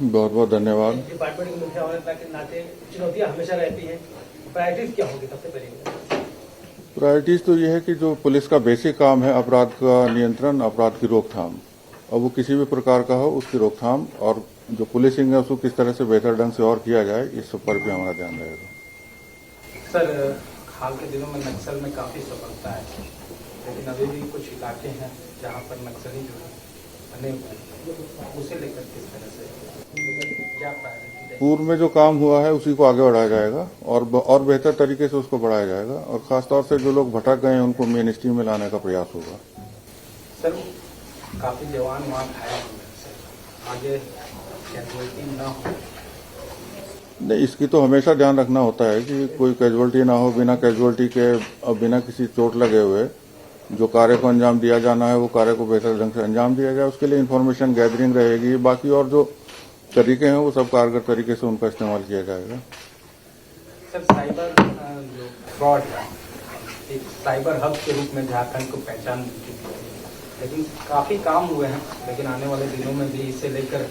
बहुत बहुत धन्यवाद। डिपार्टमेंट के मुखिया होने के नाते चुनौतियां हमेशा रहती हैं, प्रायोरिटीज क्या होगी सबसे पहले? प्रायोरिटीज तो ये है कि जो पुलिस का बेसिक काम है अपराध का नियंत्रण, अपराध की रोकथाम, और वो किसी भी प्रकार का हो उसकी रोकथाम, और जो पुलिसिंग है उसको किस तरह से बेहतर ढंग से और किया जाए, इस सब पर भी हमारा ध्यान रहेगा। सर, हाल के दिनों में नक्सल में काफी सफलता है, लेकिन अभी भी कुछ इलाके हैं जहां पर नक्सली जो है बने हुए हैं, उसे लेकर किस तरह से क्या प्रायोरिटी? पूर्व में जो काम हुआ है उसी को आगे बढ़ाया जाएगा और बेहतर तरीके से उसको बढ़ाया जाएगा, और खासतौर से जो लोग भटक गए हैं उनको मेन स्ट्रीम में लाने का प्रयास होगा। सर, काफी जवान वहां घायल हुए, आगे कैजुअलिटी न हो? नहीं, इसकी तो हमेशा ध्यान रखना होता है कि कोई कैजुअलिटी ना हो। बिना कैजुअलिटी के और बिना किसी चोट लगे हुए जो कार्य को अंजाम दिया जाना है वो कार्य को बेहतर ढंग से अंजाम दिया जाए, उसके लिए इन्फॉर्मेशन गैदरिंग रहेगी। बाकी और जो तरीके हैं वो सब कारगर तरीके से उनका इस्तेमाल किया जाएगा। सर, साइबर जो फ्रॉड है, एक साइबर हब के रूप में झारखंड को पहचान मिल चुकी है, लेकिन काफी काम हुए हैं, लेकिन आने वाले दिनों में भी इसे लेकर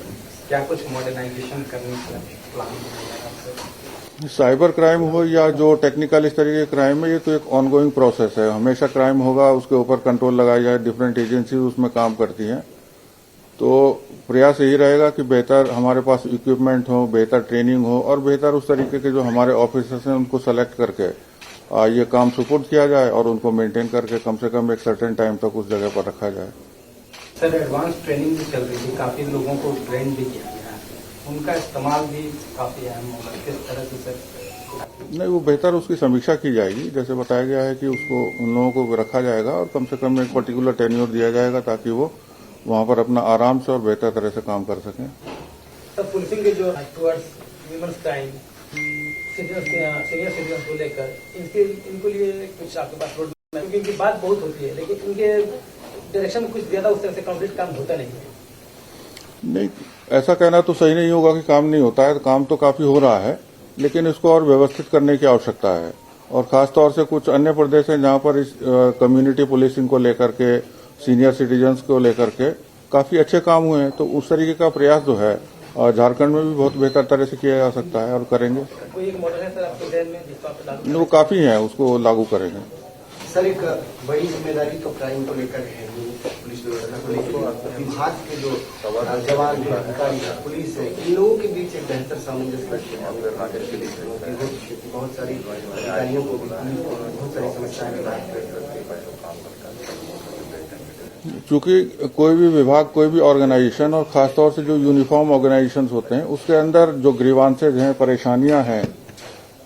क्या कुछ मॉडर्नाइजेशन करने का प्लान है? साइबर क्राइम हो या जो टेक्निकल इस तरीके के क्राइम है, ये तो एक ऑनगोइंग प्रोसेस है। हमेशा क्राइम होगा, उसके ऊपर कंट्रोल लगाया जाए, डिफरेंट एजेंसीज उसमें काम करती हैं। तो प्रयास यही रहेगा कि बेहतर हमारे पास इक्विपमेंट हो, बेहतर ट्रेनिंग हो, और बेहतर उस तरीके के जो हमारे ऑफिसर्स हैं उनको सेलेक्ट करके ये काम सुपुर्द किया जाए, और उनको मेंटेन करके कम से कम एक सर्टेन टाइम तक उस जगह पर रखा जाए। सर, एडवांस ट्रेनिंग भी चल रही थी, काफी लोगों को ट्रेन भी किया गया है, उनका इस्तेमाल भी काफी अहम होगा, किस तरह से सर? नहीं, वो बेहतर उसकी समीक्षा की जाएगी। जैसे बताया गया है कि उसको उन लोगों को रखा जाएगा और कम से कम एक पर्टिकुलर टेन्योर दिया जाएगा ताकि वो वहां पर अपना आराम से और बेहतर तरह से काम कर सकें। सर, पुलिसिंग के जो towards human crime, senior citizen को लेकर इनको लिए कुछ आपके पास रोड मैप? क्योंकि इनकी बात बहुत होती है, लेकिन इनके डायरेक्शन में कुछ ज्यादा उस तरह से कंप्लीट काम होता नहीं है। नहीं, ऐसा कहना तो सही नहीं होगा कि काम नहीं होता है। काम तो काफी हो रहा है, लेकिन इसको और व्यवस्थित करने की आवश्यकता है। और खासतौर से कुछ अन्य प्रदेश हैं जहां पर इस कम्युनिटी पुलिसिंग को लेकर के, सीनियर सिटीजन्स को लेकर के काफी अच्छे काम हुए हैं। तो उस तरीके का प्रयास जो है झारखंड में भी बहुत बेहतर तरह से किया जा सकता है, और करेंगे। कोई एक मॉडल है सर आपके ध्यान में जिसको आप लागू? वो काफी है, उसको लागू करेंगे। सर, एक बड़ी जिम्मेदारी तो क्राइम को लेकर है, पुलिस व्यवस्था को लेकर विभाग के जो जवान है, अधिकारी है, पुलिस है, इन लोगों के बीच एक बेहतर सामंजस्य बहुत सारी अधिकारियों को बहुत सारी समस्याएं चूंकि कोई भी विभाग, कोई भी ऑर्गेनाइजेशन, और खासतौर से जो यूनिफॉर्म ऑर्गेनाइजेशन होते हैं, उसके अंदर जो ग्रीवांसेज हैं, परेशानियां हैं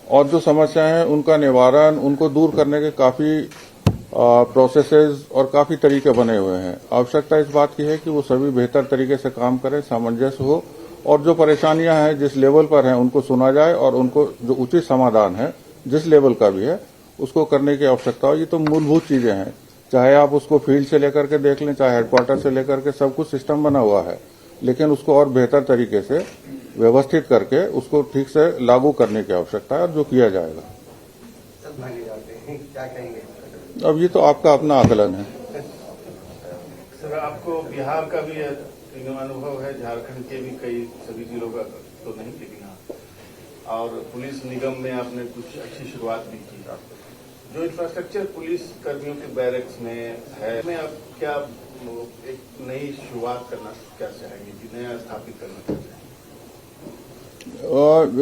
और जो समस्याएं हैं, उनका निवारण, उनको दूर करने के काफी प्रोसेसेस और काफी तरीके बने हुए हैं। आवश्यकता इस बात की है कि वो सभी बेहतर तरीके से काम करें, सामंजस्य हो, और जो परेशानियां हैं जिस लेवल पर हैं उनको सुना जाए, और उनको जो उचित समाधान है जिस लेवल का भी है उसको करने की आवश्यकता हो। ये तो मूलभूत चीजें हैं, चाहे आप उसको फील्ड से लेकर के देख लें, चाहे हेडक्वार्टर से लेकर के, सब कुछ सिस्टम बना हुआ है, लेकिन उसको और बेहतर तरीके से व्यवस्थित करके उसको ठीक से लागू करने की आवश्यकता है, और जो किया जाएगा। क्या कहेंगे? अब ये तो आपका अपना आकलन है। सर, आपको बिहार का भी अनुभव है, झारखंड के भी कई सभी जिलों का तो नहीं, लेकिन हाँ, और पुलिस निगम में आपने कुछ अच्छी शुरुआत भी की। जो इंफ्रास्ट्रक्चर पुलिस कर्मियों के बैरक्स में है, उसमें आप क्या एक नई शुरुआत करना क्या चाहेंगे, कि नया स्थापित करना चाहेंगे?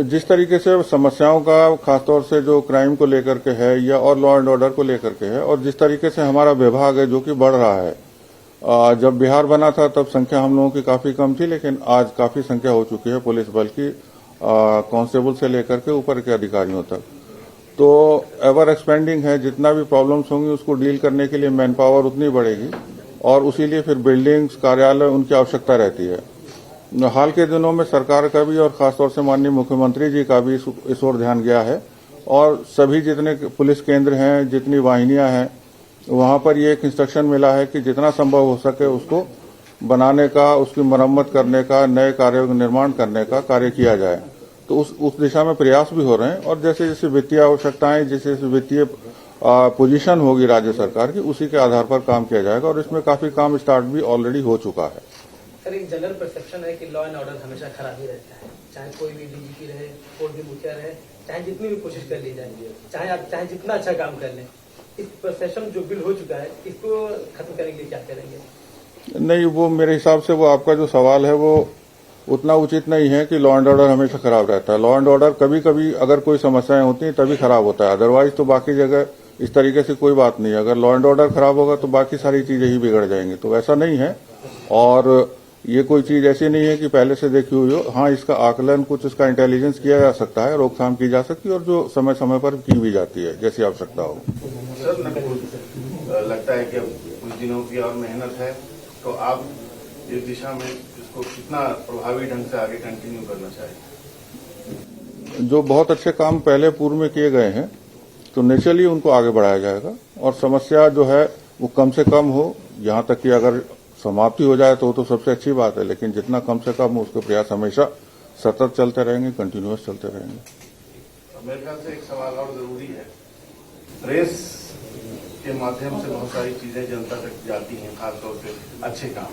जिस तरीके से समस्याओं का खासतौर से जो क्राइम को लेकर के है या और लॉ एंड ऑर्डर को लेकर के है, और जिस तरीके से हमारा विभाग है जो कि बढ़ रहा है, जब बिहार बना था तब संख्या हम लोगों की काफी कम थी, लेकिन आज काफी संख्या हो चुकी है पुलिस बल की, कांस्टेबल से लेकर के ऊपर के अधिकारियों तक। तो एवर एक्सपेंडिंग है, जितना भी प्रॉब्लम्स होंगी उसको डील करने के लिए मैन पावर उतनी बढ़ेगी, और उसी लिए फिर बिल्डिंग्स, कार्यालय, उनकी आवश्यकता रहती है। हाल के दिनों में सरकार का भी और खासतौर से माननीय मुख्यमंत्री जी का भी इस ओर ध्यान गया है, और सभी जितने पुलिस केंद्र हैं, जितनी वाहिनियां हैं, वहां पर ये एक इंस्ट्रक्शन मिला है कि जितना संभव हो सके उसको बनाने का, उसकी मरम्मत करने का, नए कार्यों का निर्माण करने का कार्य किया जाए। तो उस दिशा में प्रयास भी हो रहे हैं, और जैसे जैसे वित्तीय आवश्यकताएं, जैसे जैसे वित्तीय पोजीशन होगी राज्य सरकार की, उसी के आधार पर काम किया जाएगा, और इसमें काफी काम स्टार्ट भी ऑलरेडी हो चुका है। सर एक जनरल परसेप्शन है कि लॉ एंड ऑर्डर हमेशा खराब ही रहता है, चाहे कोई भी डीजीपी रहे, कोई भी मुखिया रहे, चाहे जितनी भी कोशिश कर ली जाए, चाहे आप चाहे जितना अच्छा काम कर लें, इस परसेप्शन जो बिल हो चुका है इसको खत्म करने के लिए क्या करेंगे? नहीं, वो मेरे हिसाब से वो आपका जो सवाल है वो उतना उचित नहीं है कि लॉ एंड ऑर्डर हमेशा खराब रहता है। लॉ एंड ऑर्डर कभी कभी अगर कोई समस्याएं होती हैं तभी खराब होता है, अदरवाइज तो बाकी जगह इस तरीके से कोई बात नहीं है। अगर लॉ एंड ऑर्डर खराब होगा तो बाकी सारी चीजें ही बिगड़ जाएंगी, तो ऐसा नहीं है। और ये कोई चीज ऐसी नहीं है कि पहले से देखी हुई हो। हाँ, इसका आकलन, कुछ इसका इंटेलिजेंस किया जा सकता है, रोकथाम की जा सकती है और जो समय समय पर की भी जाती है जैसी आवश्यकता हो। सर नकुल, लगता है कि अब कुछ दिनों की और मेहनत है, तो आप इस दिशा में इसको कितना प्रभावी ढंग से आगे कंटिन्यू करना चाहिए? जो बहुत अच्छे काम पहले पूर्व में किए गए हैं तो नेचुरली उनको आगे बढ़ाया जाएगा और समस्या जो है वो कम से कम हो। यहाँ तक कि अगर समाप्ति हो जाए तो सबसे अच्छी बात है, लेकिन जितना कम से कम हो उसके प्रयास हमेशा सतत चलते रहेंगे, कंटिन्यूअस चलते रहेंगे। मेरे ख्याल से एक सवाल और जरूरी है, प्रेस के माध्यम से बहुत सारी चीजें जनता तक जाती हैं, खासतौर से अच्छे काम,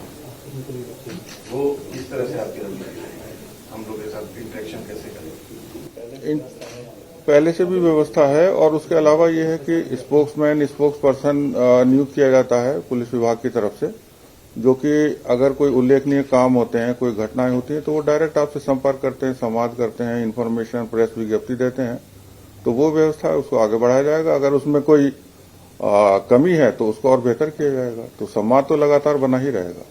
वो इस तरह से आपकी रणनीति है, हम लोग के साथ इंटरेक्शन कैसे करें? पहले से भी व्यवस्था है और उसके अलावा ये है कि स्पोक्समैन, स्पोक्स पर्सन नियुक्त किया जाता है पुलिस विभाग की तरफ से, जो कि अगर कोई उल्लेखनीय काम होते हैं, कोई घटनाएं होती हैं तो वो डायरेक्ट आपसे संपर्क करते हैं, संवाद करते हैं, इन्फॉर्मेशन, प्रेस विज्ञप्ति देते हैं। तो वो व्यवस्था है, उसको आगे बढ़ाया जाएगा। अगर उसमें कोई कमी है तो उसको और बेहतर किया जाएगा। तो संवाद तो लगातार बना ही रहेगा।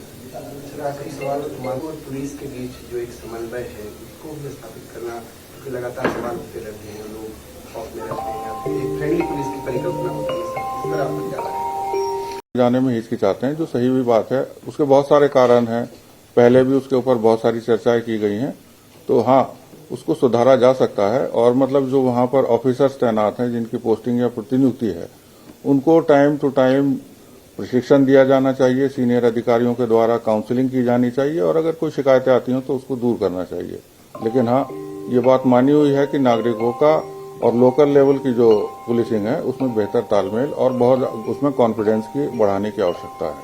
आखिरी सवाल, मानव और पुलिस के बीच जो एक समन्वय है उसको भी स्थापित करना, क्योंकि लगातार सवाल उठते रहते हैं, लोग खौफ में रहते हैं, एक फ्रेंडली पुलिस की परिकल्पना होती है, इस पर आप क्या करें? जाने में हिचकिचाते हैं, जो सही भी बात है। उसके बहुत सारे कारण हैं, पहले भी उसके ऊपर बहुत सारी चर्चाएं की गई हैं। तो हाँ, उसको सुधारा जा सकता है और मतलब जो वहां पर ऑफिसर्स तैनात हैं, जिनकी पोस्टिंग या प्रतिनियुक्ति है, उनको टाइम टू टाइम प्रशिक्षण दिया जाना चाहिए, सीनियर अधिकारियों के द्वारा काउंसलिंग की जानी चाहिए और अगर कोई शिकायतें आती हों तो उसको दूर करना चाहिए। लेकिन हाँ, ये बात मानी हुई है कि नागरिकों का और लोकल लेवल की जो पुलिसिंग है उसमें बेहतर तालमेल और बहुत उसमें कॉन्फिडेंस की बढ़ाने की आवश्यकता है।